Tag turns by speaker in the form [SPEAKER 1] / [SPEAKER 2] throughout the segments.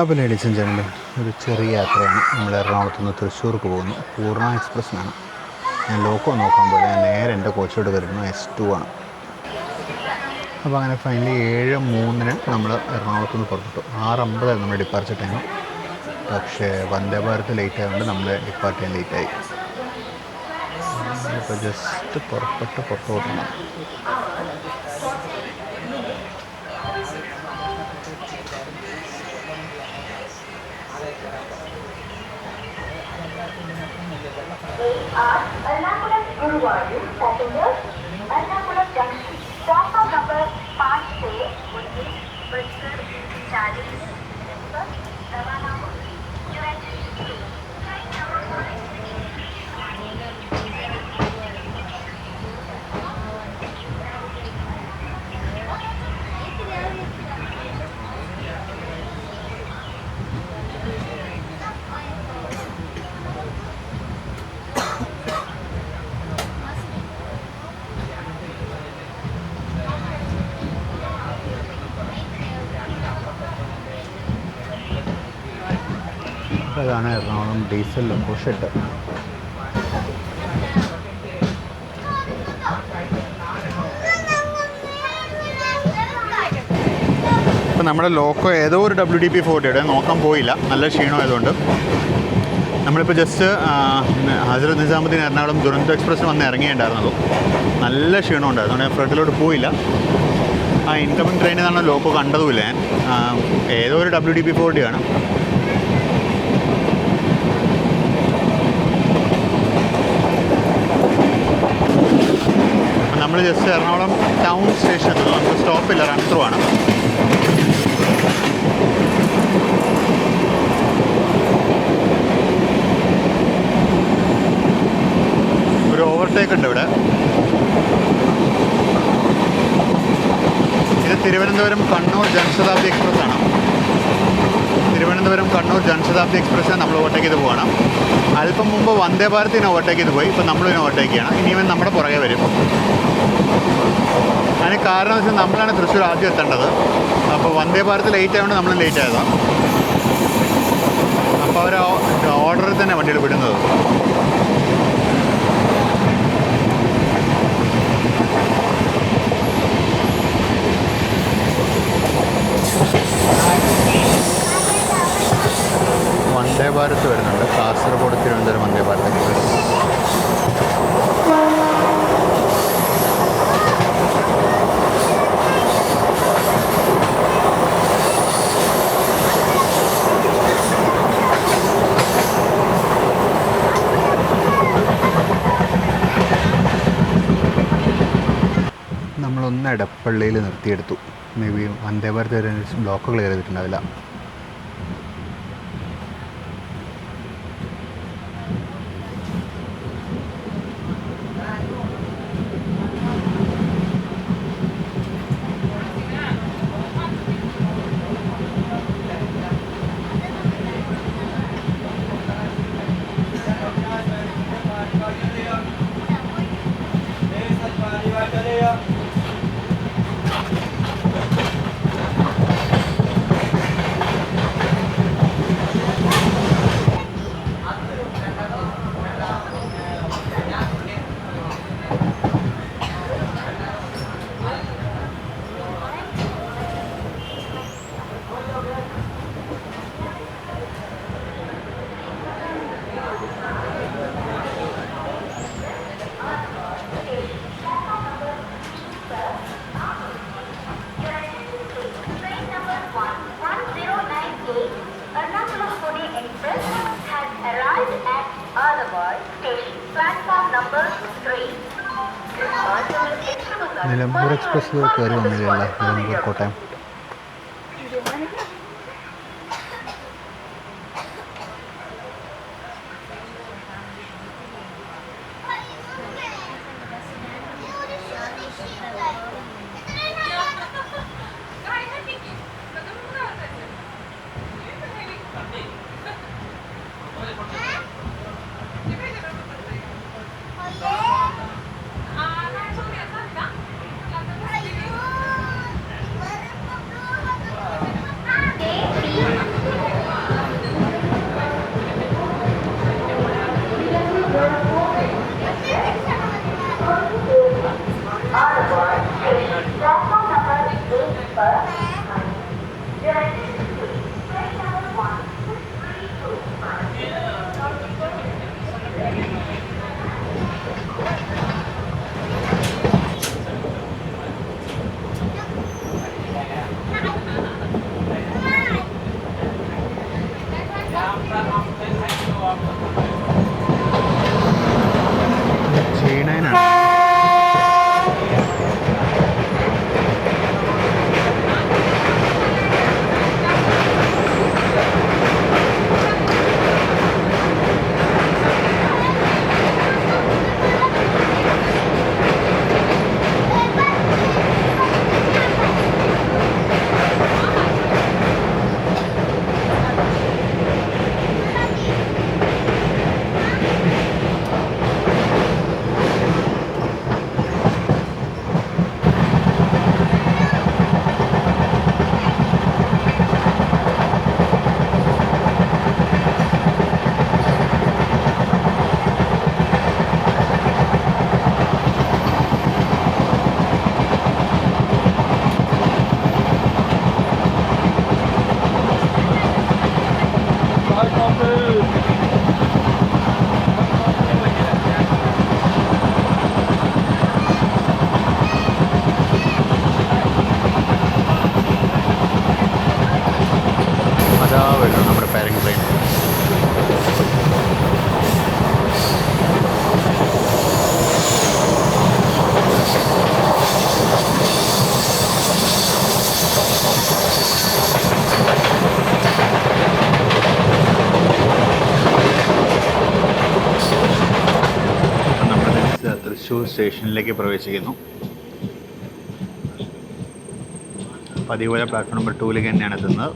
[SPEAKER 1] അപ്പോൾ ladies and gentlemen, ഒരു ചെറിയ യാത്രയാണ്. നമ്മൾ എറണാകുളത്ത് നിന്ന് തൃശ്ശൂർക്ക് പോകുന്നു. പൂർണ്ണ എക്സ്പ്രസ്സിനാണ്. ഞാൻ ലോക്കോ നോക്കാൻ പോലെ ഞാൻ നേരെ എൻ്റെ കോച്ചിലോട്ട് കയറുന്നു. S2 ആണ്. അപ്പോൾ അങ്ങനെ ഫൈനലി 7:03 നമ്മൾ എറണാകുളത്ത് നിന്ന് പുറപ്പെട്ടു. 6:50 നമ്മുടെ ഡിപ്പാർച്ചർ ടൈം. പക്ഷേ വന്ദേ ഭാരത് ലേറ്റ് ആയതുകൊണ്ട് നമ്മൾ ഡിപ്പാർട്ട് ചെയ്യാൻ ലേറ്റായി. ഇപ്പോൾ ജസ്റ്റ് പുറത്ത് ഓടണം.
[SPEAKER 2] Ernakulam Guruvayur passengers, Ernakulam Junction, platform number 5 से 19:40 पर रवाना हो।
[SPEAKER 1] അതാണ് എറണാകുളം ഡീസൽ ലോക്കോ ഷെഡ്. ഇപ്പോൾ നമ്മുടെ ലോക്കോ ഏതോ ഒരു WDP-40 നോക്കാൻ പോയില്ല, നല്ല ക്ഷീണമായതുകൊണ്ട്. നമ്മളിപ്പോൾ ജസ്റ്റ് ഹസ്രത്ത് നിസാമുദ്ദീൻ എറണാകുളം ദുരന്തോ എക്സ്പ്രസ്സിന് വന്ന് ഇറങ്ങിയിട്ടുണ്ടായിരുന്നുള്ളൂ. നല്ല ക്ഷീണമുണ്ടായിരുന്നു, അതുകൊണ്ട് ഫ്രണ്ടിലോട്ട് പോയില്ല. ആ ഇൻകമിങ് ട്രെയിനിൽ നിന്നാണ് ലോക്കോ കണ്ടതുമില്ല ഞാൻ. ഏതോ ഒരു WDP-40 ആണ്. നമ്മൾ ജസ്റ്റ് എറണാകുളം ടൗൺ സ്റ്റേഷൻ, നമുക്ക് സ്റ്റോപ്പില്ല, റൺ ത്രൂ ആണ്. ഒരു ഓവർടേക്ക് ഉണ്ട് ഇവിടെ. ഇത് തിരുവനന്തപുരം കണ്ണൂർ ജനശതാബ്ദി എക്സ്പ്രസ് ആണ്. തിരുവനന്തപുരം കണ്ണൂർ ജനശതാബ്ദി എക്സ്പ്രസ്സിനെ നമ്മൾ ഓവർടേക്ക് ചെയ്ത് പോകണം. അല്പം മുമ്പ് വന്ദേ ഭാരതിനെ ഓവർടേക്ക് ചെയ്ത് പോയി. ഇപ്പോൾ നമ്മളിതിനെ ഓവർടേക്ക് ചെയ്യണം. ഇനിയും നമ്മുടെ പുറകെ വരും. അതിന് കാരണം എന്ന് വെച്ചാൽ നമ്മളാണ് തൃശ്ശൂർ ആദ്യം എത്തേണ്ടത്. അപ്പോൾ വന്ദേ ഭാരത് ലേറ്റ് ആയതുകൊണ്ട് നമ്മൾ ലേറ്റ് ആയതാണ്. അപ്പോൾ അവർ ഓർഡറിൽ തന്നെ വണ്ടികൾ വിടുന്നത്. വന്ദേ ഭാരത് വരുന്നുണ്ട്. കാസർഗോഡ് തിരുവനന്തപുരം വന്ദേ ഭാരത് എക്സ്പ്രസ്. നമ്മളൊന്ന് എടപ്പള്ളിയിൽ നിർത്തിയെടുത്തു. മേ ബി വന്ദേ ഭാരത് വരെ ബ്ലോക്ക് ക്ലിയർ ചെയ്തിട്ടുണ്ടാവില്ല. നിലമ്പൂർ എക്സ്പ്രസ് കയറി വന്നില്ല. നിലമ്പൂർ കോട്ടയം. G9 അതാ വരുന്നു നമ്മുടെ പാരഗ്ലൈൻ. നമ്മൾ തൃശ്ശൂർ സ്റ്റേഷനിലേക്ക് പ്രവേശിക്കുന്നു. പതിപോലെ പ്ലാറ്റ്ഫോം നമ്പർ 2ലേക്ക് തന്നെയാണ് എത്തുന്നത്.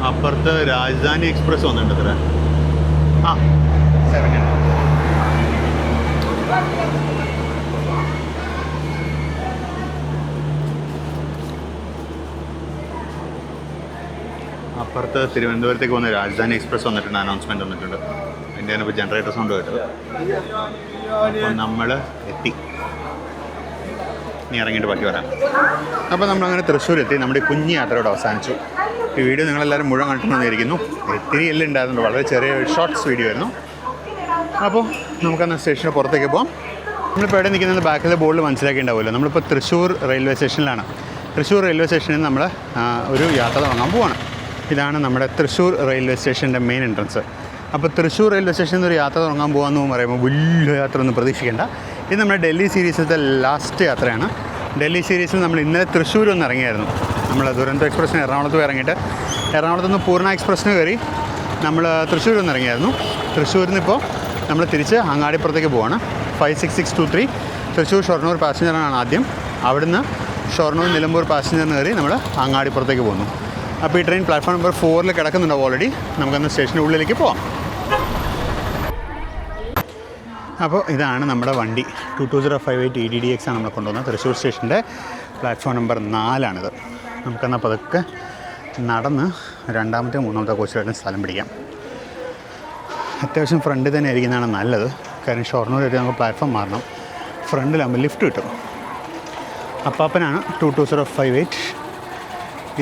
[SPEAKER 1] അപ്പുറത്ത് രാജധാനി എക്സ്പ്രസ് വന്നിട്ടുണ്ട് അത്ര. ആ 7 അപ്പുറത്ത് തിരുവനന്തപുരത്തേക്ക് പോകുന്ന രാജധാനി എക്സ്പ്രസ് വന്നിട്ടുണ്ട്, അനൗൺസ്മെൻറ്റ് വന്നിട്ടുണ്ട്. അതിൻ്റെ ഇപ്പോൾ ജനറേറ്റർ സൗണ്ട് കേട്ടത്. അപ്പോൾ നമ്മൾ എത്തി. ഇനി ഇറങ്ങിയിട്ട് ബാക്കി വരാം. അപ്പോൾ നമ്മളങ്ങനെ തൃശ്ശൂർ എത്തി. നമ്മുടെ കുഞ്ഞ് യാത്രയോട് അവസാനിച്ചു. ഈ വീഡിയോ നിങ്ങളെല്ലാവരും മുഴുവൻ കണ്ടിട്ടുണ്ടെന്നിരിക്കുന്നു. ഒത്തിരി എല്ലാം ഉണ്ടായിരുന്നു, വളരെ ചെറിയ ഷോർട്ട്സ് വീഡിയോ ആയിരുന്നു. അപ്പോൾ നമുക്കന്ന് സ്റ്റേഷന് പുറത്തേക്ക് പോകാം. നമ്മളിപ്പോൾ എവിടെ നിൽക്കുന്നത് ബാക്കിലെ ബോർഡിൽ മനസ്സിലാക്കിയിട്ടുണ്ടാവുമല്ലോ. നമ്മളിപ്പോൾ തൃശ്ശൂർ റെയിൽവേ സ്റ്റേഷനിലാണ്. തൃശ്ശൂർ റെയിൽവേ സ്റ്റേഷനിൽ നമ്മൾ ഒരു യാത്ര തുടങ്ങാൻ പോവാണ്. ഇതാണ് നമ്മുടെ തൃശ്ശൂർ റെയിൽവേ സ്റ്റേഷൻ്റെ മെയിൻ എൻട്രൻസ്. അപ്പോൾ തൃശ്ശൂർ റെയിൽവേ സ്റ്റേഷനിൽ നിന്ന് ഒരു യാത്ര തുടങ്ങാൻ പോകാമെന്ന് പറയുമ്പോൾ വലിയ യാത്ര ഒന്നും പ്രതീക്ഷിക്കേണ്ട. ഇത് നമ്മുടെ ഡൽഹി സീരീസിലത്തെ ലാസ്റ്റ് യാത്രയാണ്. ഡൽഹി സീരീസിൽ നമ്മൾ ഇന്നലെ തൃശ്ശൂർ ഒന്ന് ഇറങ്ങിയായിരുന്നു. നമ്മൾ ദുരന്തോ എക്സ്പ്രസ്സിന് എറണാകുളത്ത് പോയി ഇറങ്ങിയിട്ട് എറണാകുളത്ത് നിന്ന് പൂർണ്ണ എക്സ്പ്രസ്സിന് കയറി നമ്മൾ തൃശ്ശൂർ ഒന്ന് ഇറങ്ങിയായിരുന്നു. തൃശ്ശൂരിൽ നിന്ന് ഇപ്പോൾ നമ്മൾ തിരിച്ച് അങ്ങാടിപ്പുറത്തേക്ക് പോവാണ്. 56623 തൃശ്ശൂർ ഷൊർണൂർ പാസഞ്ചറാണ് ആദ്യം. അവിടുന്ന് ഷൊർണൂർ നിലമ്പൂർ പാസഞ്ചറിന് കയറി നമ്മൾ അങ്ങാടിപ്പുറത്തേക്ക് പോകുന്നു. അപ്പോൾ ഈ ട്രെയിൻ പ്ലാറ്റ്ഫോം നമ്പർ 4 കിടക്കുന്നുണ്ടാവും ഓൾറെഡി. നമുക്കന്ന് സ്റ്റേഷൻ്റെ ഉള്ളിലേക്ക് പോവാം. അപ്പോൾ ഇതാണ് നമ്മുടെ വണ്ടി. 22058 EDDX ആണ് നമ്മളെ കൊണ്ടുവന്നത്. തൃശ്ശൂർ സ്റ്റേഷൻ്റെ പ്ലാറ്റ്ഫോം നമ്പർ 4ആണിത്. നമുക്കെന്നാൽ പതുക്കെ നടന്ന് രണ്ടാമത്തെ മൂന്നാമത്തെ കോച്ചിലായിട്ട് സ്ഥലം പിടിക്കാം. അത്യാവശ്യം ഫ്രണ്ടിൽ തന്നെ ഇരിക്കുന്നതാണ് നല്ലത്. കാരണം ഷൊർണൂർ നമുക്ക് പ്ലാറ്റ്ഫോം മാറണം. ഫ്രണ്ടിലാകുമ്പോൾ ലിഫ്റ്റ് കിട്ടും. അപ്പാപ്പനാണ് 22058.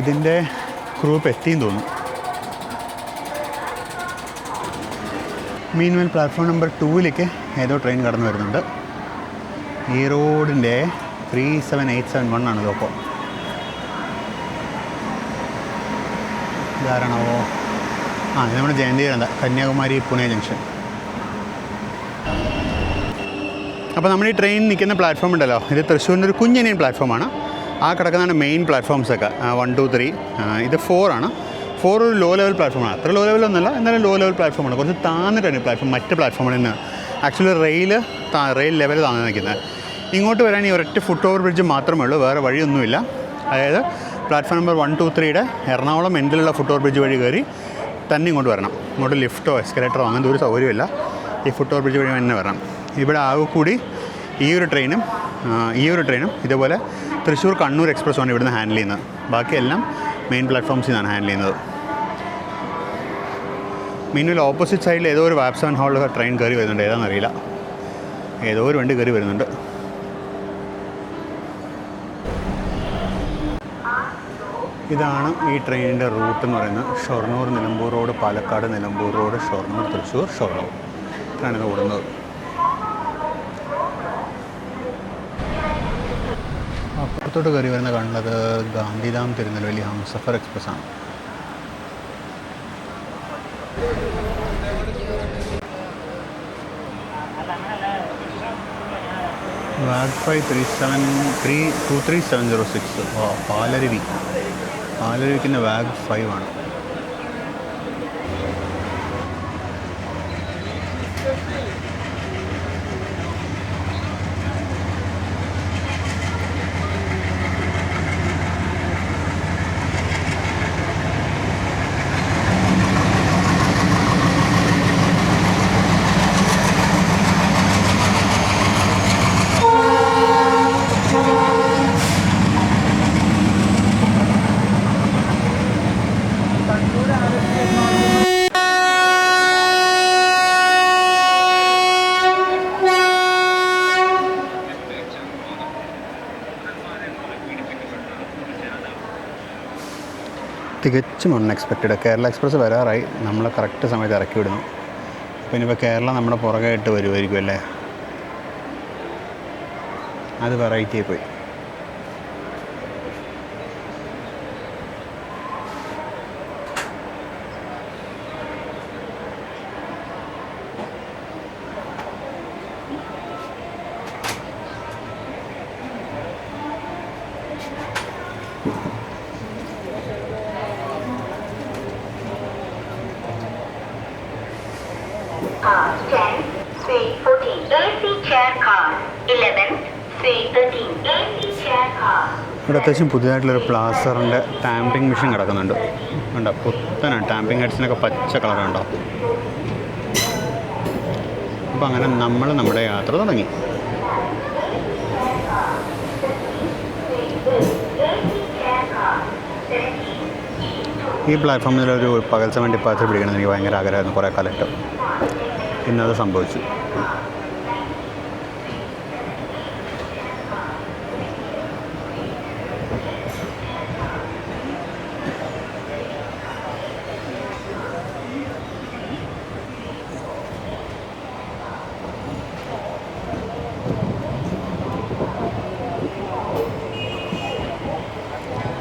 [SPEAKER 1] ഇതിൻ്റെ ഗ്രൂപ്പ് എത്തിയെന്ന് തോന്നുന്നു. മീൻവെൽ പ്ലാറ്റ്ഫോം നമ്പർ 2ലേക്ക് ഏതോ ട്രെയിൻ കടന്നു വരുന്നുണ്ട്. ഈ റോഡിൻ്റെ 37871 ആണ് ലോക്കോ. ഇതാരണോ? ഇത് നമ്മുടെ ജയന്തിയിലുണ്ട്, കന്യാകുമാരി പുണെ ജംഗ്ഷൻ. അപ്പോൾ നമ്മൾ ഈ ട്രെയിൻ നിൽക്കുന്ന പ്ലാറ്റ്ഫോം ഉണ്ടല്ലോ, ഇത് തൃശ്ശൂരിൻ്റെ ഒരു കുഞ്ഞനിയൻ പ്ലാറ്റ്ഫോമാണ്. ആ കിടക്കുന്നതാണ് മെയിൻ പ്ലാറ്റ്ഫോംസൊക്കെ. 1 2 3. ഇത് 4 ആണ്. 4 ഒരു ലോ ലെവൽ പ്ലാറ്റ്ഫോമാണ്. അത്ര ലോ ലെവലൊന്നുമല്ല, എന്നാലും ലോ ലെവൽ പ്ലാറ്റ്ഫോമാണ്. കുറച്ച് താന്നിട്ടാണ് പ്ലാറ്റ്ഫോം മറ്റ് പ്ലാറ്റ്ഫോമിൽ നിന്ന്. ആക്ച്വലി റെയിൽ ലെവൽ താന്ന് നിൽക്കുന്നത്. ഇങ്ങോട്ട് വരാൻ ഈ ഒരൊറ്റ ഫുട് ഓവർ ബ്രിഡ്ജ് മാത്രമേ ഉള്ളൂ, വേറെ വഴിയൊന്നുമില്ല. അതായത് പ്ലാറ്റ്ഫോം നമ്പർ 1 2 3യുടെ എറണാകുളം എൻഡിലുള്ള ഫുട് ഓവർ ബ്രിഡ്ജ് വഴി കയറി തന്നെ ഇങ്ങോട്ട് വരണം. ഇങ്ങോട്ട് ലിഫ്റ്റോ എസ്കലേറ്ററോ അങ്ങനത്തെ ഒരു സൗകര്യമില്ല. ഈ ഫുട് ഓവർ ബ്രിഡ്ജ് വഴി തന്നെ വരണം. ഇവിടെ ആകെ കൂടി ഈ ഒരു ട്രെയിനും ഇതേപോലെ തൃശ്ശൂർ കണ്ണൂർ എക്സ്പ്രസ്സാണ് ഇവിടുന്ന് ഹാൻഡിൽ ചെയ്യുന്നത്. ബാക്കിയെല്ലാം മെയിൻ പ്ലാറ്റ്ഫോംസിൽ നിന്നാണ് ഹാൻഡിൽ ചെയ്യുന്നത്. മീനുവിൽ ഓപ്പോസിറ്റ് സൈഡിൽ ഏതോ ഒരു വാപ്സൺ ഹാളിൽ ട്രെയിൻ കയറി വരുന്നുണ്ട്. ഏതാണെന്നറിയില്ല, ഏതോ ഒരു വണ്ടി കയറി വരുന്നുണ്ട്. ഇതാണ് ഈ ട്രെയിനിൻ്റെ റൂട്ട് എന്ന് പറയുന്നത്. ഷൊർണൂർ നിലമ്പൂർ റോഡ്, പാലക്കാട് നിലമ്പൂർ റോഡ്, ഷൊർണൂർ തൃശ്ശൂർ, ഷൊർണൂർ ഇതാണ് ഇത് ഓടുന്നത്. അപ്പുറത്തോട്ട് കയറി വരുന്ന കണ്ടത് ഗാന്ധിധാം തിരുനെൽവേലി ഹംസഫർ എക്സ്പ്രസ് ആണ്. വാഗ് 23706 പാലരുവിക്കുന്ന വാഗ് 5 ആണ്. തികച്ചും അൺഎക്സ്പെക്റ്റഡ്. കേരള എക്സ്പ്രസ് വരാറായി, നമ്മൾ കറക്റ്റ് സമയത്ത് ഇറക്കി വിടുന്നു. പിന്നെ ഇപ്പോൾ കേരള നമ്മുടെ പുറകെയായിട്ട് വരുമായിരിക്കും അല്ലേ, അത് വെറൈറ്റി ആയിപ്പോയി.
[SPEAKER 2] Cars 10, 314. AC chair car 11, 313. AC chair car.
[SPEAKER 1] ഇവിടെ അത്യാവശ്യം പുതിയതായിട്ടുള്ളൊരു പ്ലാസറിൻ്റെ ടാമ്പിംഗ് മെഷീൻ കിടക്കുന്നുണ്ട്. കണ്ടോ, പുത്തനാണ്. ടാമ്പിംഗ് ഹെഡ്സിനൊക്കെ പച്ച കളറുണ്ടോ. അപ്പോൾ അങ്ങനെ നമ്മൾ നമ്മുടെ യാത്ര തുടങ്ങി. ഈ പ്ലാറ്റ്ഫോമിലൊരു പകൽ സമയം ഡിപ്പാച്ചർ പിടിക്കണമെന്ന് എനിക്ക് ഭയങ്കര ആഗ്രഹമായിരുന്നു കുറേ കാലമായിട്ട്. ഇന്നത് സംഭവിച്ചു.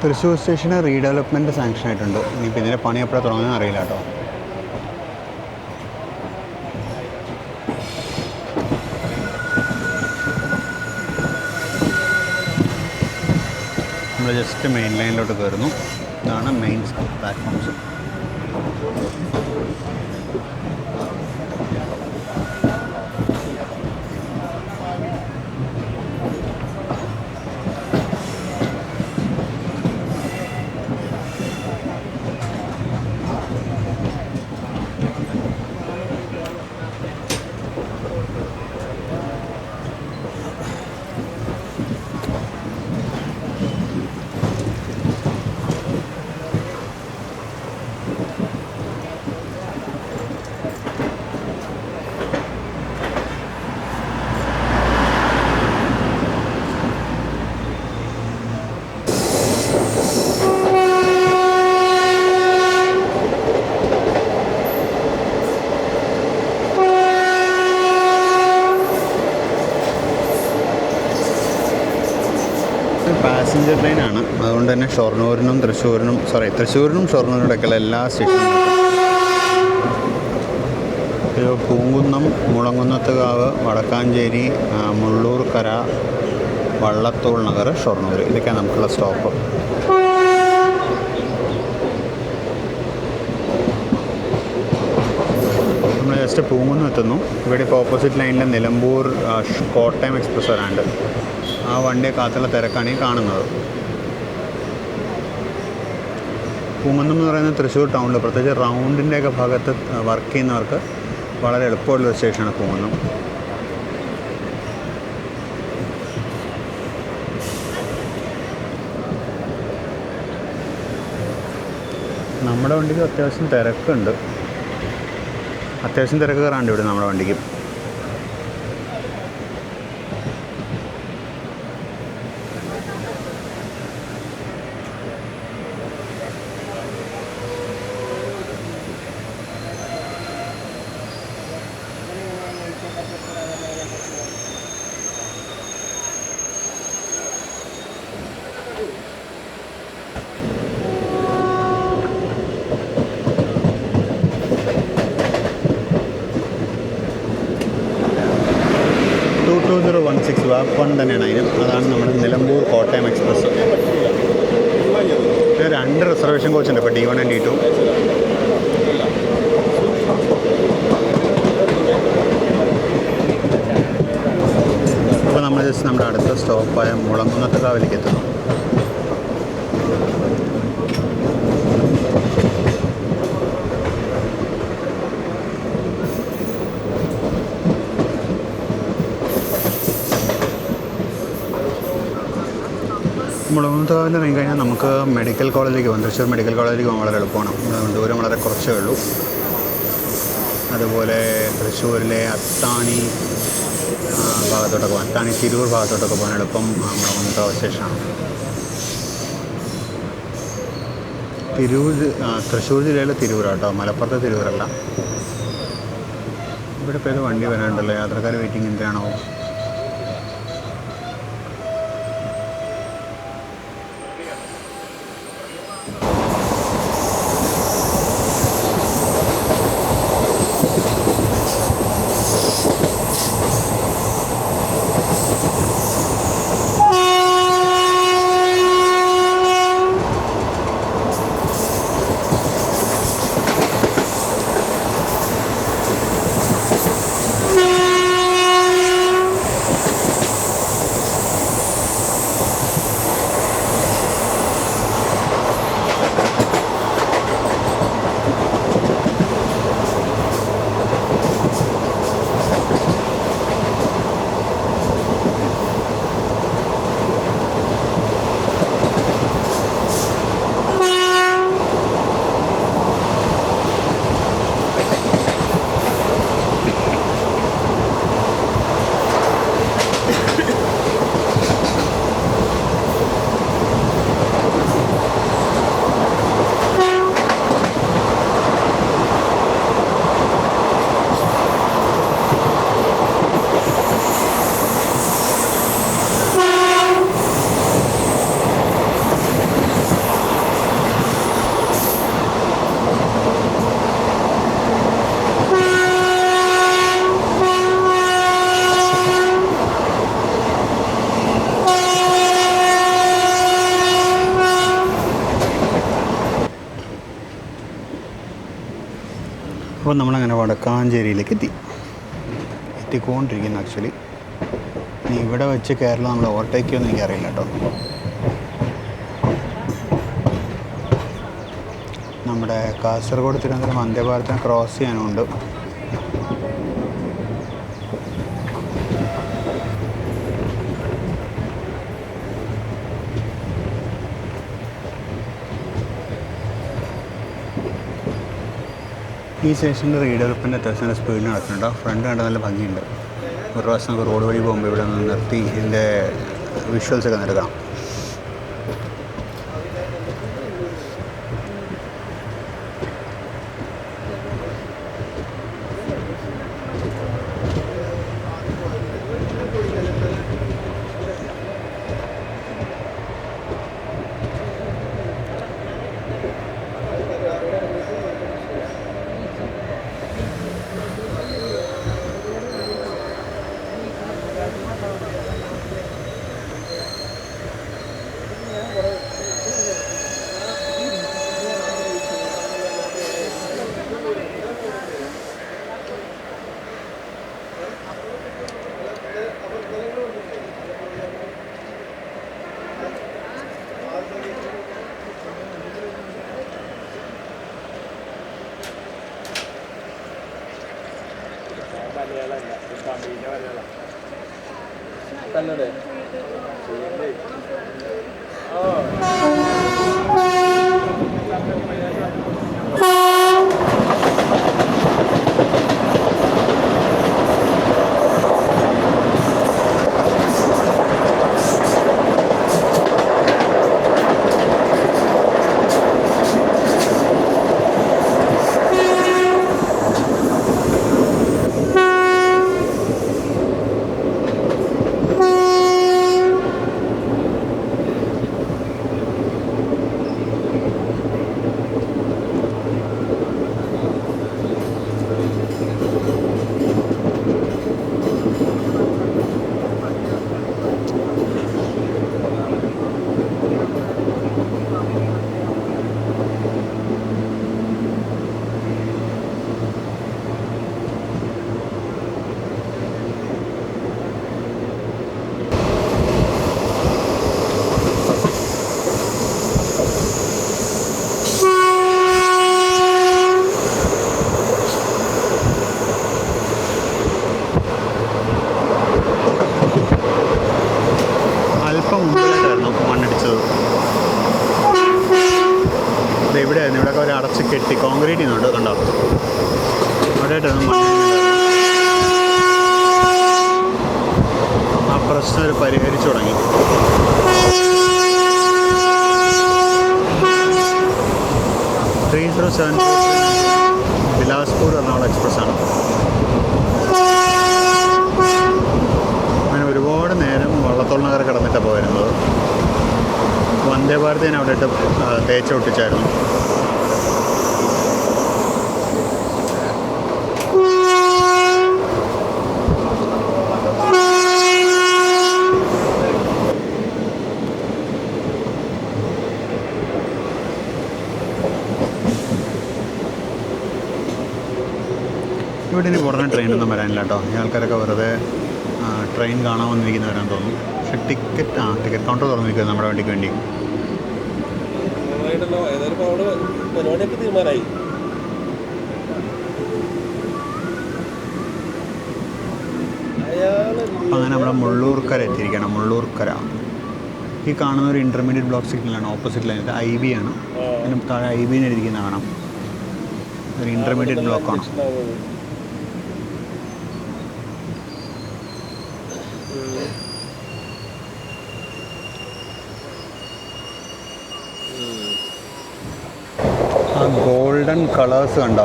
[SPEAKER 1] തൃശ്ശൂർ സ്റ്റേഷന് റീഡെവലപ്മെൻറ്റ് സാങ്ഷൻ ആയിട്ടുണ്ട്. ഇനിയിപ്പോൾ ഇതിൻ്റെ പണി എപ്പോഴാണ് തുടങ്ങുന്നതെന്ന് അറിയില്ല കേട്ടോ. നമ്മൾ ജസ്റ്റ് മെയിൻ ലൈനിലോട്ട് കയറുന്നു. ഇതാണ് മെയിൻ പ്ലാറ്റ്ഫോംസ്. പാസഞ്ചർ ട്രെയിനാണ്, അതുകൊണ്ട് തന്നെ തൃശ്ശൂരിനും ഷൊർണൂരിനോടൊക്കെയുള്ള എല്ലാ സ്റ്റേഷനും പൂങ്കുന്നം, മുളങ്കുന്നത്തുകാവ്, വടക്കാഞ്ചേരി, മുള്ളൂർക്കര, വള്ളത്തോൾ നഗർ, ഷൊർണൂർ, ഇതൊക്കെയാണ് നമുക്കുള്ള സ്റ്റോപ്പ്. നമ്മൾ ജസ്റ്റ് പൂങ്കുന്നം എത്തുന്നു. ഇവിടെ ഇപ്പോൾ ഓപ്പോസിറ്റ് ലൈനിൽ നിലമ്പൂർ കോട്ടയം എക്സ്പ്രസ് വരാണ്ട്. ആ വണ്ടിയെ കാത്തുള്ള തിരക്കാണ് ഈ കാണുന്നത്. പൂങ്കുന്നം എന്ന് പറയുന്നത് തൃശ്ശൂർ ടൗണിൽ, പ്രത്യേകിച്ച് റൗണ്ടിൻ്റെയൊക്കെ ഭാഗത്ത് വർക്ക് ചെയ്യുന്നവർക്ക് വളരെ എളുപ്പമുള്ളൊരു സ്റ്റേഷനാണ് പൂങ്കുന്നം. നമ്മുടെ വണ്ടിക്ക് അത്യാവശ്യം തിരക്കുണ്ട്, അത്യാവശ്യം തിരക്ക് കയറാണ്ട് ഇവിടെ നമ്മുടെ വണ്ടിക്ക്. വാഗൺ തന്നെയാണ് അതിന്. അതാണ് നമ്മുടെ നിലമ്പൂർ കോട്ടയം എക്സ്പ്രസ്. ഇത് 2 റിസർവേഷൻ കോച്ചുണ്ട്, ഇപ്പോൾ D1 and D2. അപ്പോൾ നമ്മൾ ജസ്റ്റ് നമ്മുടെ അടുത്ത സ്റ്റോപ്പായ മുളങ്കുന്നത്തുകാവിലേക്ക് എത്തുന്നു. മുളങ്കുന്നത്തുകാവിൽ ഇറങ്ങി കഴിഞ്ഞാൽ നമുക്ക് മെഡിക്കൽ കോളേജിലേക്ക് പോകാം. തൃശ്ശൂർ മെഡിക്കൽ കോളേജിലേക്ക് പോകാൻ വളരെ എളുപ്പമാണ്. ദൂരം വളരെ കുറച്ചേ ഉള്ളൂ. അതുപോലെ തൃശ്ശൂരിലെ അത്താണി ഭാഗത്തോട്ടൊക്കെ പോകാൻ, അത്താണി തിരൂർ ഭാഗത്തോട്ടൊക്കെ പോകാൻ എളുപ്പം മുളങ്കുന്നത്തുകാവ് സ്റ്റേഷനാണ്. തൃശ്ശൂർ ജില്ലയിലെ തിരൂരാട്ടോ, മലപ്പുറത്തെ തിരൂരല്ല. ഇവിടെ ഇപ്പോൾ ഏത് വണ്ടി വരാനുണ്ടല്ലോ, യാത്രക്കാർ വെയിറ്റിംഗ് എന്തിനാണോ? അപ്പോൾ നമ്മളങ്ങനെ വടക്കാഞ്ചേരിയിലേക്ക് എത്തിക്കൊണ്ടിരിക്കുന്നു. ആക്ച്വലി ഇനി ഇവിടെ വെച്ച് കേരളം നമ്മൾ ഓവർടേക്ക് ചെയ്യുമെന്ന് എനിക്കറിയില്ല കേട്ടോ. നമ്മുടെ കാസർഗോഡ് തിരുവനന്തപുരം വന്ദേഭാരതിനെ ക്രോസ് ചെയ്യാനുണ്ട്. ഈ സ്റ്റേഷനിൽ റീഡെവലപ്മെൻറ്റ് അത്യാവശ്യം നല്ല സ്പീഡിൽ നടക്കുന്നുണ്ട്. ഫ്രണ്ട് കണ്ട് നല്ല ഭംഗിയുണ്ട്. ഒരു പ്രാവശ്യം നമുക്ക് റോഡ് വഴി പോകുമ്പോൾ ഇവിടെ നിന്ന് നിർത്തി ഇതിൻ്റെ വിഷ്വൽസൊക്കെ എടുക്കാം. കെട്ടി കോൺക്രീറ്റ് ചെയ്യുന്നുണ്ട്, കണ്ടോ? അവിടെയായിട്ടാണ് ആ പ്രശ്നം ഒരു പരിഹരിച്ചു തുടങ്ങി. ബിലാസ്പൂർ എറണാകുളം എക്സ്പ്രസ്സാണ്. അങ്ങനെ ഒരുപാട് നേരം വള്ളത്തോൾ നഗർ കിടന്നിട്ടാണ് പോയിരുന്നത്. വന്ദേ ഭാരത് ഞാൻ അവിടെ ഇട്ട് തേച്ചൊട്ടിച്ചായിരുന്നു. ഇവിടെ ഇനി ഉടനെ ട്രെയിനൊന്നും വരാനില്ല കേട്ടോ. ഈ ആൾക്കാരൊക്കെ വെറുതെ ട്രെയിൻ കാണാൻ വന്നിരിക്കുന്നവരാണെന്ന് തോന്നുന്നു. പക്ഷെ ടിക്കറ്റ് കൗണ്ടർ തുറന്നിരിക്കുന്നത് നമ്മുടെ വണ്ടിക്ക് വേണ്ടി. അങ്ങനെ നമ്മുടെ മുള്ളൂർക്കര എത്തിയിരിക്കുകയാണ്. മുള്ളൂർക്കര ഈ കാണുന്ന ഒരു ഇൻ്റർമീഡിയറ്റ് ബ്ലോക്ക് സിഗ്നലാണ്. ഓപ്പോസിറ്റ് ലൈനിൽ IB ആണ്. അതിന് താഴെ IB ഇരിക്കുന്ന കാണാം. ഒരു ഇൻ്റർമീഡിയറ്റ് ബ്ലോക്കാണ്. ആ ഗോൾഡൻ കളേഴ്സ് കണ്ടോ?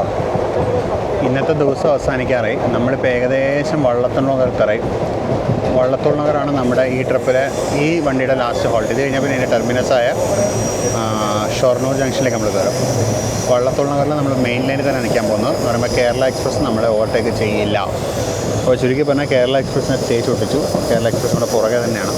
[SPEAKER 1] ഇന്നത്തെ ദിവസം അവസാനിക്കാറായി. നമ്മളിപ്പോൾ ഏകദേശം വള്ളത്തോൾ നഗരത്തറായി. വള്ളത്തോൾ നഗറാണ് നമ്മുടെ ഈ ട്രിപ്പിലെ ഈ വണ്ടിയുടെ ലാസ്റ്റ് ഹോൾട്ട്. ഇത് കഴിഞ്ഞാൽ പിന്നെ ഇതിൻ്റെ ടെർമിനസായ ഷൊർണൂർ ജംഗ്ഷനിലേക്ക് നമ്മൾ കയറും. വള്ളത്തോൾ നഗറിൽ നമ്മൾ മെയിൻ ലൈനിൽ തന്നെ നിൽക്കാൻ പോകുന്നത്. എന്ന് പറയുമ്പോൾ കേരള എക്സ്പ്രസ് നമ്മളെ ഓവർടേക്ക് ചെയ്യില്ല. അപ്പോൾ ചുരുക്കി പറഞ്ഞാൽ കേരള എക്സ്പ്രസ്സിനെ തേച്ച് ഒട്ടിച്ചു. കേരള എക്സ്പ്രസ് നമ്മുടെ പുറകെ തന്നെയാണ്.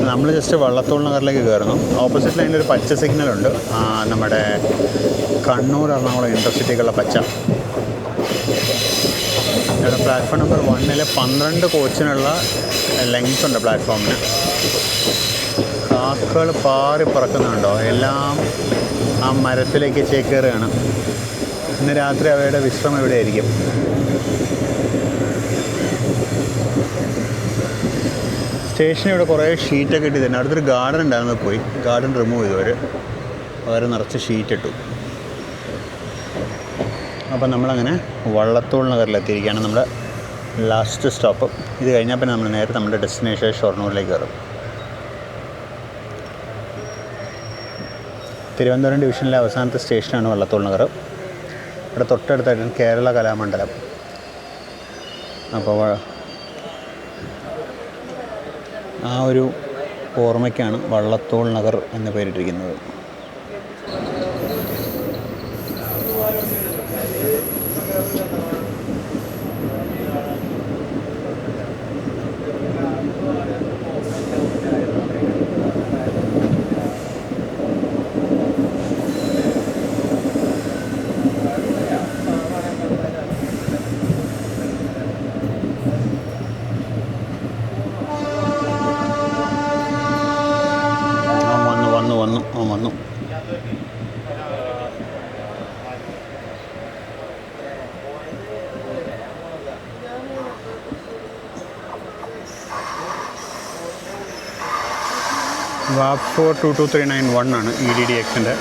[SPEAKER 1] നമ്മൾ ജസ്റ്റ് വള്ളത്തോൾ നഗറിലേക്ക് കയറുന്നു. ഓപ്പോസിറ്റ് ലൈനിൽ ഒരു പച്ച സിഗ്നലുണ്ട്, നമ്മുടെ കണ്ണൂർ എറണാകുളം ഇൻ്റർസിറ്റിക്കുള്ള പച്ച. ഇവിടെ പ്ലാറ്റ്ഫോം നമ്പർ 1 12 കോച്ചിനുള്ള ലെങ്ത് ഉണ്ട് പ്ലാറ്റ്ഫോമിന്. കാക്കകൾ പാറി പറക്കുന്നുണ്ടോ? എല്ലാം ആ മരത്തിലേക്ക് ചേക്കേറുകയാണ്. ഇന്ന് രാത്രി അവയുടെ വിശ്രമം എവിടെയായിരിക്കും? സ്റ്റേഷനിൽ ഇവിടെ കുറേ ഷീറ്റൊക്കെ ഇട്ട് തന്നെ. അടുത്തൊരു ഗാർഡൻ ഉണ്ടായിരുന്നു, പോയി ഗാർഡൻ റിമൂവ് ചെയ്തു. അവർ നിറച്ച് ഷീറ്റ് ഇട്ടു. അപ്പം നമ്മളങ്ങനെ വള്ളത്തോൾ നഗറിലെത്തിയിരിക്കുകയാണ്. നമ്മുടെ ലാസ്റ്റ് സ്റ്റോപ്പ്. ഇത് കഴിഞ്ഞാൽ പിന്നെ നമ്മൾ നേരെ നമ്മുടെ ഡെസ്റ്റിനേഷൻ ഷൊർണൂരിലേക്ക് കയറും. തിരുവനന്തപുരം ഡിവിഷനിലെ അവസാനത്തെ സ്റ്റേഷനാണ് വള്ളത്തോൾ നഗർ. ഇവിടെ തൊട്ടടുത്തായിട്ടാണ് കേരള കലാമണ്ഡലം. അപ്പോൾ ആ ഒരു ഓർമ്മയ്ക്കാണ് വള്ളത്തോൾ നഗർ എന്ന് പേരിട്ടിരിക്കുന്നത്. വന്നു വാപ്പ് 22391 ആണ് EDDXൻ്റെ.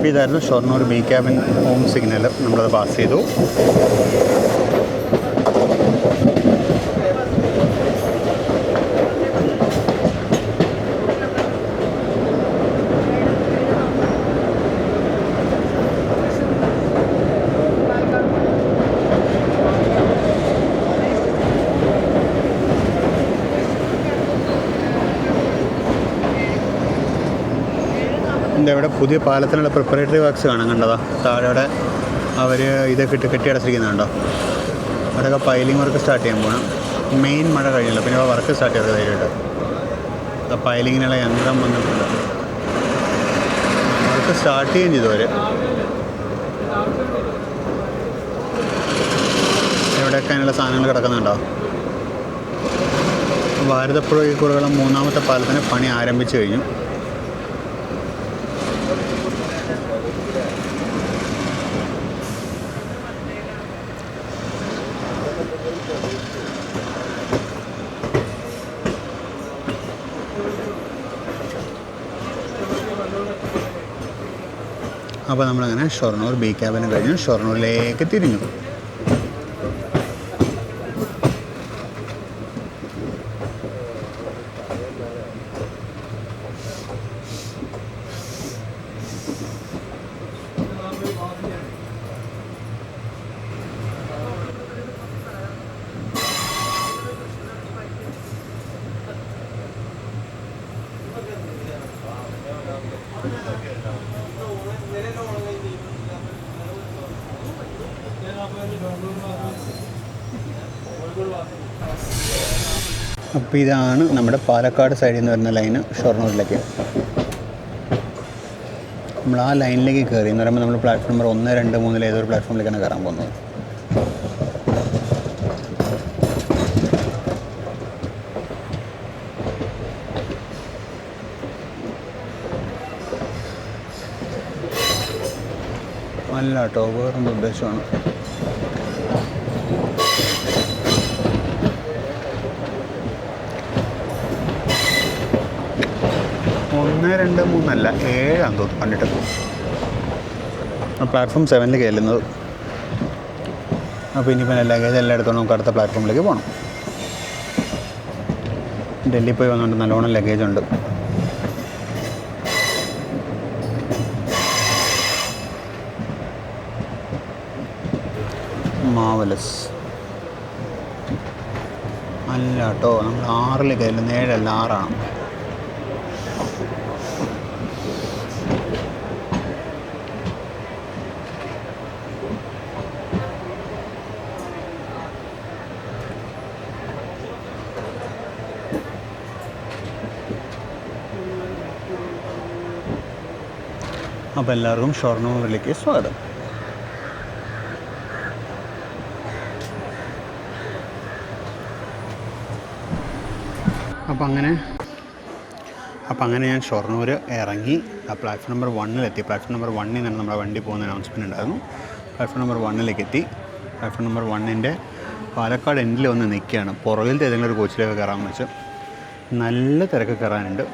[SPEAKER 1] ഇതായിരുന്നു Shoranur B cabin home signal. നമ്മളത് പാസ് ചെയ്തു. എന്താ ഇവിടെ പുതിയ പാലത്തിനുള്ള പ്രിപ്പറേറ്ററി വർക്ക്സ് കാണാൻ കണ്ടതാ. താഴെ അവർ ഇതൊക്കെ ഇട്ട് കെട്ടി അടച്ചിരിക്കുന്നുണ്ടോ. അവിടെയൊക്കെ പൈലിംഗ് വർക്ക് സ്റ്റാർട്ട് ചെയ്യാൻ പോകണം. മെയിൻ മഴ കഴിഞ്ഞല്ലോ, പിന്നെ വർക്ക് സ്റ്റാർട്ട് ചെയ്തത് ധൈര്യമായിട്ട്. പൈലിങ്ങിനുള്ള യന്ത്രം വന്നിട്ടുണ്ട്. വർക്ക് സ്റ്റാർട്ട് ചെയ്യുകയും ചെയ്തു അവർ. എവിടെയൊക്കെ അതിനുള്ള സാധനങ്ങൾ കിടക്കുന്നുണ്ടോ. ഭാരതപ്പുഴ കുറുകളം 3ാമത്തെ പാലത്തിന് പണി ആരംഭിച്ചു കഴിഞ്ഞു. അപ്പോൾ നമ്മളങ്ങനെ ഷൊർണൂർ ബി ക്യാബിന് കഴിഞ്ഞു ഷൊർണൂരിലേക്ക് തിരിഞ്ഞു. അപ്പോൾ ഇതാണ് നമ്മുടെ പാലക്കാട് സൈഡിൽ നിന്ന് വരുന്ന ലൈന് ഷൊർണൂരിലേക്ക്. നമ്മൾ ആ ലൈനിലേക്ക് കയറി എന്ന് പറയുമ്പോൾ നമ്മൾ പ്ലാറ്റ്ഫോം നമ്പർ 1, 2, 3 ഏതൊരു പ്ലാറ്റ്ഫോമിലേക്കാണ് കയറാൻ പോകുന്നത്. അല്ല കേട്ടോ, വേറൊരു ഉദ്ദേശമാണ്. ഒന്ന്, 2, 3 അല്ല 7 തോന്നുന്നു കണ്ടിട്ട്. പ്ലാറ്റ്ഫോം 7 കയറുന്നത്. അപ്പോൾ ഇനിയിപ്പോൾ ലഗേജ് എല്ലാം എടുത്തോണ്ട് നമുക്ക് അടുത്ത പ്ലാറ്റ്ഫോമിലേക്ക് പോകണം. ഡൽഹി പോയി വന്നുകൊണ്ട് നല്ലോണം ലഗേജ് ഉണ്ട്. മാവലസ് അല്ല കേട്ടോ, നമ്മൾ 6 കയറുന്നത്. 7 അല്ല 6ആണ്. അപ്പോൾ എല്ലാവർക്കും ഷൊർണൂരിലേക്ക് സ്വാഗതം. അപ്പോൾ അങ്ങനെ ഞാൻ ഷൊർണൂർ ഇറങ്ങി ആ പ്ലാറ്റ്ഫോം നമ്പർ 1 പ്ലാറ്റ്ഫോം നമ്പർ 1 നിന്നാണ് നമ്മുടെ വണ്ടി പോകുന്ന അനൗൺസ്മെൻറ്റ് ഉണ്ടായിരുന്നു. പ്ലാറ്റ്ഫോം നമ്പർ 1 എത്തി. പ്ലാറ്റ്ഫോം നമ്പർ 1 പാലക്കാട് എൻഡിൽ വന്ന് നിൽക്കുകയാണ്. പുറകിലത്തെ ഏതെങ്കിലും ഒരു കോച്ചിലേക്ക് കയറാമെന്ന് വെച്ച്. നല്ല തിരക്ക് കയറാനുണ്ട്.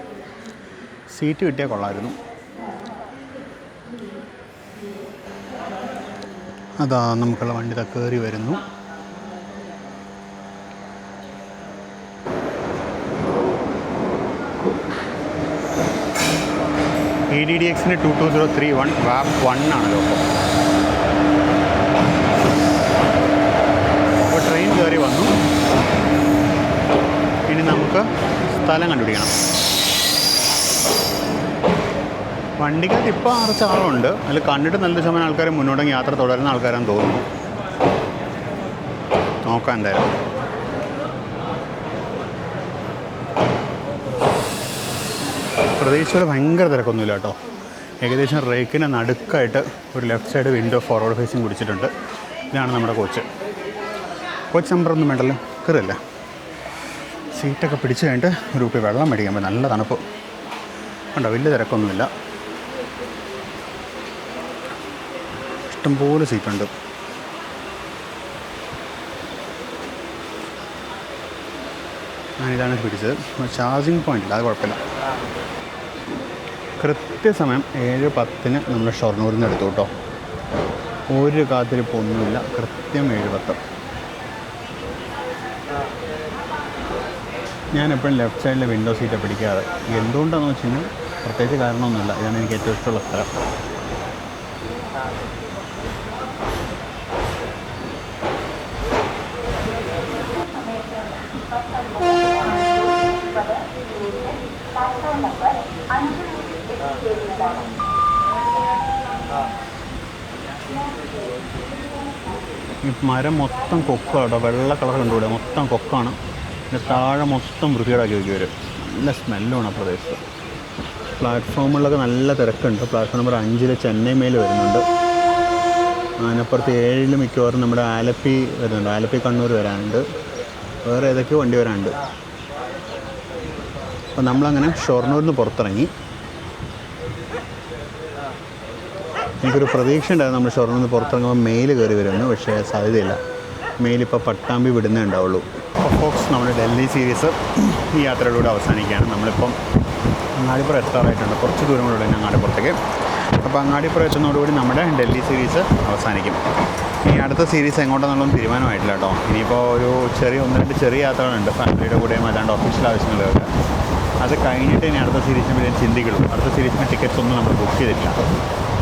[SPEAKER 1] സീറ്റ് കിട്ടിയാൽ കൊള്ളാമായിരുന്നു. അതാ നമുക്കുള്ള വണ്ടി കയറി വരുന്നു. EDDXൻ്റെ 22031 വാപ്പ് 1 ആണല്ലോ. അപ്പോൾ ട്രെയിൻ കയറി വന്നു. ഇനി നമുക്ക് സ്ഥലം കണ്ടുപിടിക്കണം. വണ്ടിക്കകത്ത് ഇപ്പോൾ 6 ആളുണ്ട്. അതിൽ കണ്ടിട്ട് നല്ല ശതമാനം ആൾക്കാർ മുന്നോട്ട് യാത്ര തുടരുന്ന ആൾക്കാരാണെന്ന് തോന്നുന്നു. നോക്കാം എന്തായാലും. പ്രതീക്ഷയിൽ ഭയങ്കര തിരക്കൊന്നുമില്ല കേട്ടോ. ഏകദേശം റേക്കിന് നടുക്കായിട്ട് ഒരു left side window forward facing കുടിച്ചിട്ടുണ്ട്. ഇതാണ് നമ്മുടെ കോച്ച് നമ്പറൊന്നും വേണ്ടല്ലോ, കയറില്ല. സീറ്റൊക്കെ പിടിച്ച് കഴിഞ്ഞിട്ട് ഒരു കുപ്പി വെള്ളം മേടിക്കാൻ പറ്റും. നല്ല തണുപ്പ് ഉണ്ടോ, വലിയ തിരക്കൊന്നുമില്ല. ഇഷ്ടംപോലെ സീറ്റുണ്ട്. ഞാനിതാണ് പിടിച്ചത്. ചാർജിങ് പോയിൻ്റ് ഇല്ല, അത് കുഴപ്പമില്ല. കൃത്യസമയം 7:10 നമ്മൾ ഷൊർണൂരിൽ നിന്ന് എടുത്തു കേട്ടോ. ഒരു കാത്തിരിപ്പൊന്നുമില്ല. കൃത്യം 7:10. ഞാൻ എപ്പോഴും ലെഫ്റ്റ് സൈഡിലെ വിൻഡോ സീറ്റ് പിടിക്കാറ്. എന്തുകൊണ്ടാണെന്ന് വെച്ച് കഴിഞ്ഞാൽ പ്രത്യേകിച്ച് കാരണമൊന്നുമില്ല. ഇതാണ് എനിക്ക് ഏറ്റവും ഇഷ്ടമുള്ള സ്ഥലം.
[SPEAKER 2] പ്ലാറ്റ്ഫോം നമ്പർ 5 ചെയ്യുന്നതാണ്.
[SPEAKER 1] ഈ മരം മൊത്തം കൊക്കാണ്, വെള്ള കളറുണ്ട് ഇവിടെ, മൊത്തം കൊക്കാണ്. പിന്നെ താഴെ മൊത്തം വൃത്തികേടാക്കി വയ്ക്കും വരും. നല്ല സ്മെല്ലുമാണ് ആ പ്രദേശത്ത്. പ്ലാറ്റ്ഫോമുകളിലൊക്കെ നല്ല തിരക്കുണ്ട്. പ്ലാറ്റ്ഫോം നമ്പർ 5 ചെന്നൈ മെയിൽ വരുന്നുണ്ട്. അതിനപ്പുറത്ത് 7 മിക്കവാറും നമ്മുടെ ആലപ്പി വരുന്നുണ്ട്. ആലപ്പി കണ്ണൂർ വരാനുണ്ട്. വേറെ ഏതൊക്കെയോ വണ്ടി വരാനുണ്ട്. അപ്പോൾ നമ്മളങ്ങനെ ഷൊർണൂരിൽ നിന്ന് പുറത്തിറങ്ങി. എനിക്കൊരു പ്രതീക്ഷ ഉണ്ടായിരുന്നു നമ്മൾ ഷൊർണൂരിൽ നിന്ന് പുറത്തിറങ്ങുമ്പോൾ മെയിൽ കയറി വരുമെന്ന്. പക്ഷേ സാധ്യതയില്ല. മെയിലിപ്പോൾ പട്ടാമ്പി വിടുന്നേ ഉണ്ടാവുള്ളൂ. അപ്പോൾ ഫോക്സ് നമ്മുടെ ഡൽഹി സീരീസ് ഈ യാത്രയിലൂടെ അവസാനിക്കുകയാണ്. നമ്മളിപ്പം അങ്ങാടിപ്പുറം എത്താറായിട്ടുണ്ട്. കുറച്ച് ദൂരം കൂടെ ഉണ്ട് അങ്ങാടിപ്പുറത്തേക്ക്. അപ്പോൾ അങ്ങാടിപ്പുറം എത്തുന്നതോടുകൂടി നമ്മുടെ ഡൽഹി സീരീസ് അവസാനിക്കും. ഇനി അടുത്ത സീരീസ് എങ്ങോട്ടാണെന്നുള്ളതും തീരുമാനമായിട്ടില്ല കേട്ടോ. ഇനിയിപ്പോൾ ഒരു 1-2 ചെറിയ യാത്രകളുണ്ട് ഫാമിലിയുടെ കൂടെയും അല്ലാണ്ട് ഒഫീഷ്യൽ ആവശ്യങ്ങളൊക്കെ. അത് കഴിഞ്ഞിട്ട് ഇനി അടുത്ത സീരീസിന് വേണ്ടി ചിന്തിക്കുള്ളൂ. അടുത്ത സീരീസിന് ടിക്കറ്റ്സ് ഒന്നും നമ്മൾ ബുക്ക് ചെയ്തിട്ടില്ല.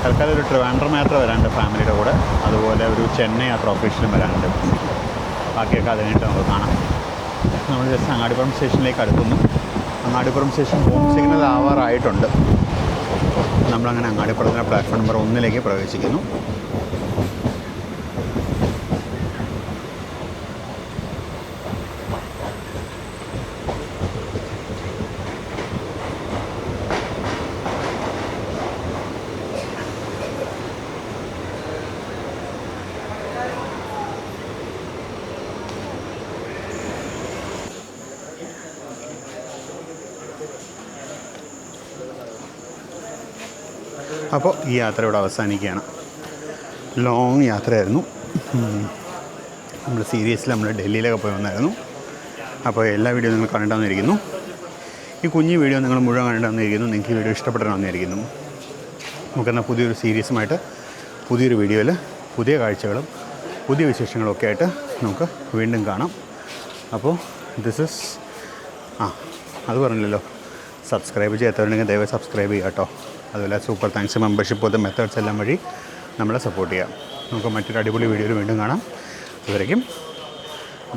[SPEAKER 1] തൽക്കാലം ഒരു ട്രിവാൻഡ്രം യാത്ര വരാനുണ്ട് ഫാമിലിയുടെ കൂടെ. അതുപോലെ ഒരു ചെന്നൈ യാത്ര ഒഫീഷ്യലും വരാനുണ്ട്. ബാക്കിയൊക്കെ അത് കഴിഞ്ഞിട്ട് നമുക്ക് കാണാം. നമ്മൾ ജസ്റ്റ് അങ്ങാടിപ്പുറം സ്റ്റേഷനിലേക്ക് അടുക്കുന്നു. അങ്ങാടിപ്പുറം സ്റ്റേഷൻ ഹോം സിഗ്നൽ ആവാറായിട്ടുണ്ട്. നമ്മളങ്ങനെ അങ്ങാടിപ്പുറത്തിൻ്റെ പ്ലാറ്റ്ഫോം നമ്പർ 1 പ്രവേശിക്കുന്നു. അപ്പോൾ ഈ യാത്ര ഇവിടെ അവസാനിക്കുകയാണ്. ലോങ് യാത്രയായിരുന്നു. നമ്മൾ സീരീസിൽ നമ്മൾ ഡൽഹിയിലൊക്കെ പോയി വന്നായിരുന്നു. അപ്പോൾ എല്ലാ വീഡിയോ നിങ്ങൾ കണ്ടിട്ടാണെന്നിരിക്കുന്നു. ഈ കുഞ്ഞു വീഡിയോ നിങ്ങൾ മുഴുവൻ കണ്ടിട്ടാണെന്നിരിക്കുന്നു. നിങ്ങൾക്ക് ഈ വീഡിയോ ഇഷ്ടപ്പെട്ടിട്ടാണെന്നിരിക്കുന്നു. നമുക്കെന്നാൽ പുതിയൊരു സീരീസുമായിട്ട് പുതിയൊരു വീഡിയോയിൽ പുതിയ കാഴ്ചകളും പുതിയ വിശേഷങ്ങളും ഒക്കെ ആയിട്ട് നമുക്ക് വീണ്ടും കാണാം. അപ്പോൾ അത് പറഞ്ഞില്ലല്ലോ, സബ്സ്ക്രൈബ് ചെയ്യാത്തവരുണ്ടെങ്കിൽ ദയവായി സബ്സ്ക്രൈബ് ചെയ്യുക കേട്ടോ. അതുപോലെ സൂപ്പർ താങ്ക്സ് മെമ്പർഷിപ്പ് പോലത്തെ മെത്തേഡ്സ് എല്ലാം വഴി നമ്മളെ സപ്പോർട്ട് ചെയ്യാം. നമുക്ക് മറ്റൊരു അടിപൊളി വീഡിയോയിൽ വീണ്ടും കാണാം. അതുവരേക്കും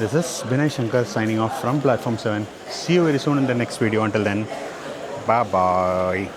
[SPEAKER 1] this is Binay Shankar signing off from Platform 7. See you very soon in the next video. Until then, bye bye.